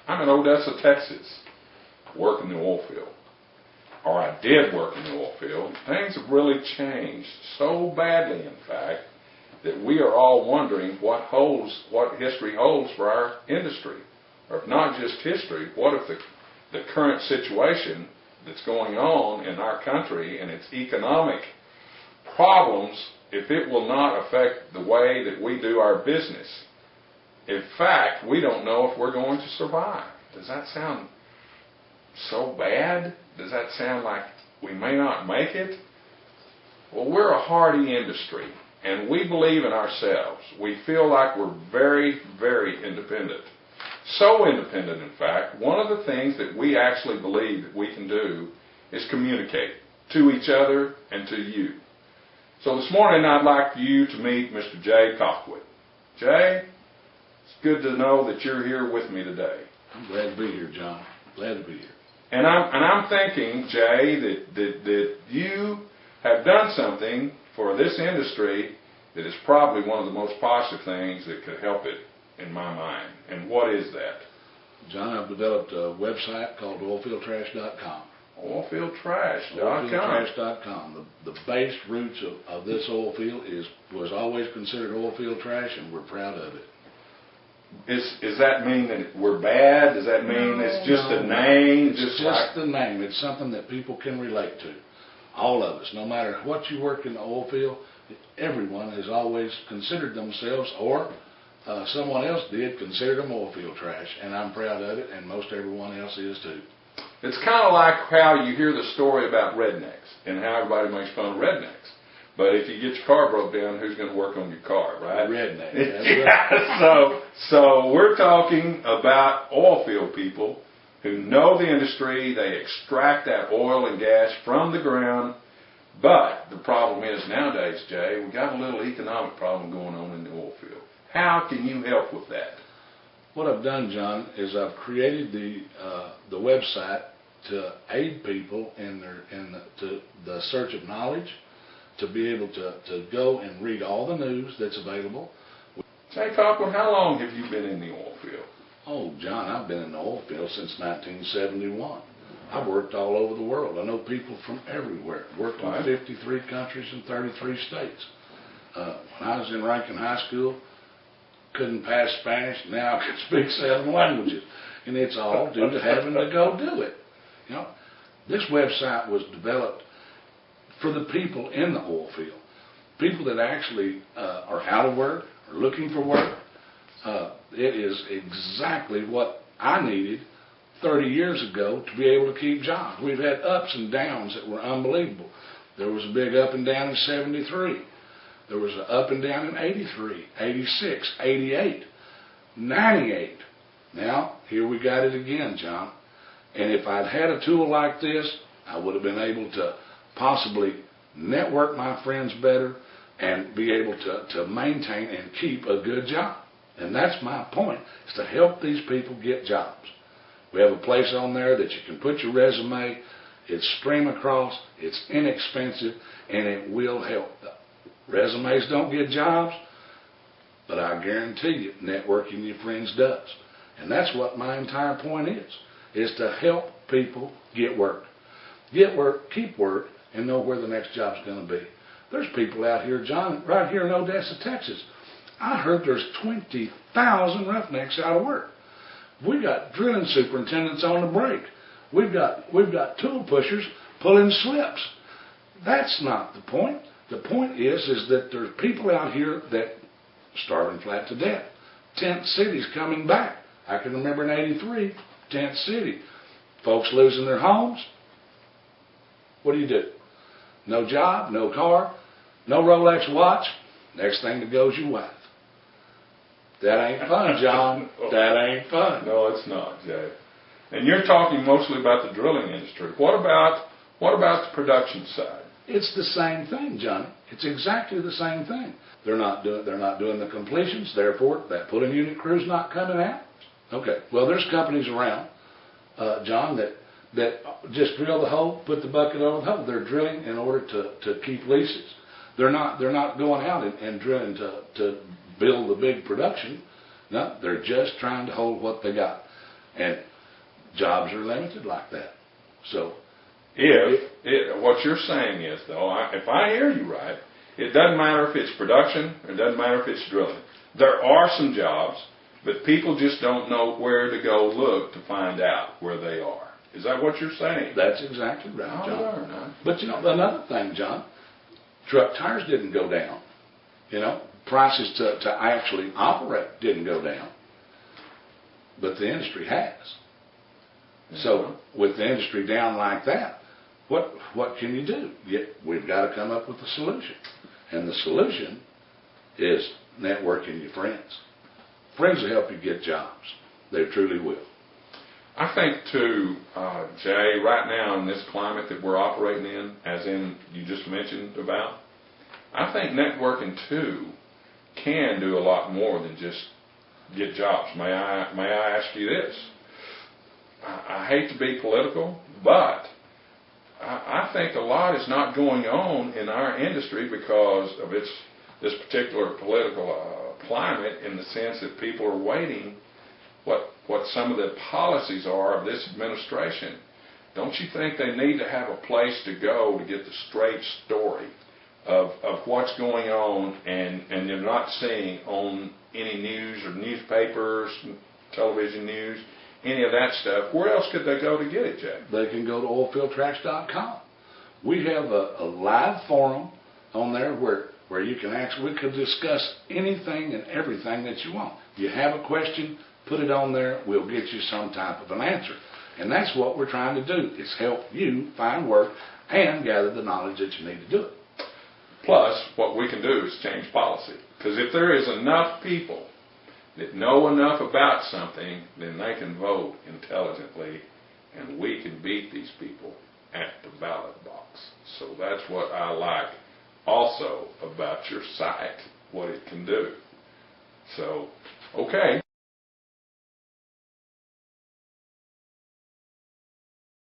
I'm in Odessa, Texas, working the oil field. Or I did work in the oil field. Things have really changed so badly, in fact, that we are all wondering what history holds for our industry. Or if not just history, what if the current situation that's going on in our country and its economic problems, if it will not affect the way that we do our business. In fact, we don't know if we're going to survive. Does that sound so bad? Does that sound like we may not make it? Well, we're a hardy industry, and we believe in ourselves. We feel like we're very, very independent. So independent, in fact, one of the things that we actually believe that we can do is communicate to each other and to you. So this morning I'd like you to meet Mr. Jay Colquitt. Jay, it's good to know that you're here with me today. I'm glad to be here, John. Glad to be here. And I'm thinking, Jay, that you have done something for this industry that is probably one of the most positive things that could help it, in my mind. And what is that? John, I've developed a website called oilfieldtrash.com. Oilfieldtrash.com. Oilfieldtrash.com. The base roots of this oil field was always considered oil field trash, and we're proud of it. Does that mean that we're bad? Does that mean it's just a name? It's just the name. It's something that people can relate to. All of us, no matter what you work in the oil field, everyone has always considered themselves, or someone else did, consider them oil field trash, and I'm proud of it, and most everyone else is too. It's kind of like how you hear the story about rednecks and how everybody makes fun of rednecks. But if you get your car broke down, who's going to work on your car, right? Redneck. Yeah, so we're talking about oil field people who know the industry. They extract that oil and gas from the ground. But the problem is nowadays, Jay, we got a little economic problem going on in the oil field. How can you help with that? What I've done, John, is I've created the website to aid people in the search of knowledge, to be able to go and read all the news that's available. Jay Colquitt, how long have you been in the oil field? Oh, John, I've been in the oil field since 1971. I've worked all over the world. I know people from everywhere. Worked in 53 countries and 33 states. When I was in Rankin High School, couldn't pass Spanish. Now I can speak 7 languages. And it's all due to having to go do it. You know, this website was developed for the people in the oil field. People that actually are out of work, are looking for work. It is exactly what I needed 30 years ago to be able to keep jobs. We've had ups and downs that were unbelievable. There was a big up and down in 73. There was an up and down in 83, 86, 88, 98. Now, here we got it again, John. And if I'd had a tool like this, I would have been able to possibly network my friends better and be able to maintain and keep a good job. And that's my point, is to help these people get jobs. We have a place on there that you can put your resume, it's stream across, it's inexpensive, and it will help. Resumes don't get jobs, but I guarantee you, networking your friends does. And that's what my entire point is to help people get work. Get work, keep work, and know where the next job's going to be. There's people out here, John, right here in Odessa, Texas. I heard there's 20,000 roughnecks out of work. We got drilling superintendents on the break. We've got tool pushers pulling slips. That's not the point. The point is that there's people out here that starving flat to death. Tent cities coming back. I can remember in 83, Tent City. Folks losing their homes. What do? No job, no car, no Rolex watch. Next thing that goes, your wife. That ain't fun, John. That ain't fun. No, it's not, Jay. And you're talking mostly about the drilling industry. What about the production side? It's the same thing, Johnny. It's exactly the same thing. They're not doing the completions. Therefore, that pulling unit crew's not coming out. Okay. Well, there's companies around, John, that just drill the hole, put the bucket over the hole. They're drilling in order to keep leases. They're not going out and drilling to build the big production. No, they're just trying to hold what they got. And jobs are limited like that. So, What you're saying is, though, if I hear you right, it doesn't matter if it's production, it doesn't matter if it's drilling. There are some jobs, but people just don't know where to go look to find out where they are. Is that what you're saying? that's exactly right, Oh, John. no. But another thing, John, truck tires didn't go down. Prices to actually operate didn't go down. But the industry has. So with the industry down like that, what can you do? We've got to come up with a solution. And the solution is networking your friends. Friends will help you get jobs. They truly will. I think, too, Jay, right now in this climate that we're operating in, as in you just mentioned about, I think networking, too, can do a lot more than just get jobs. May I ask you this? I hate to be political, but I think a lot is not going on in our industry because of this particular political climate, in the sense that people are waiting what some of the policies are of this administration. Don't you think they need to have a place to go to get the straight story of what's going on, and you're not seeing on any news or newspapers, television news, any of that stuff? Where else could they go to get it, Jay? They can go to oilfieldtracks.com. We have a live forum on there where you can we could discuss anything and everything that you want. You have a question, put it on there, we'll get you some type of an answer. And that's what we're trying to do, is help you find work and gather the knowledge that you need to do it. Plus, what we can do is change policy. Because if there is enough people that know enough about something, then they can vote intelligently, and we can beat these people at the ballot box. So that's what I like also about your site, what it can do. So, okay.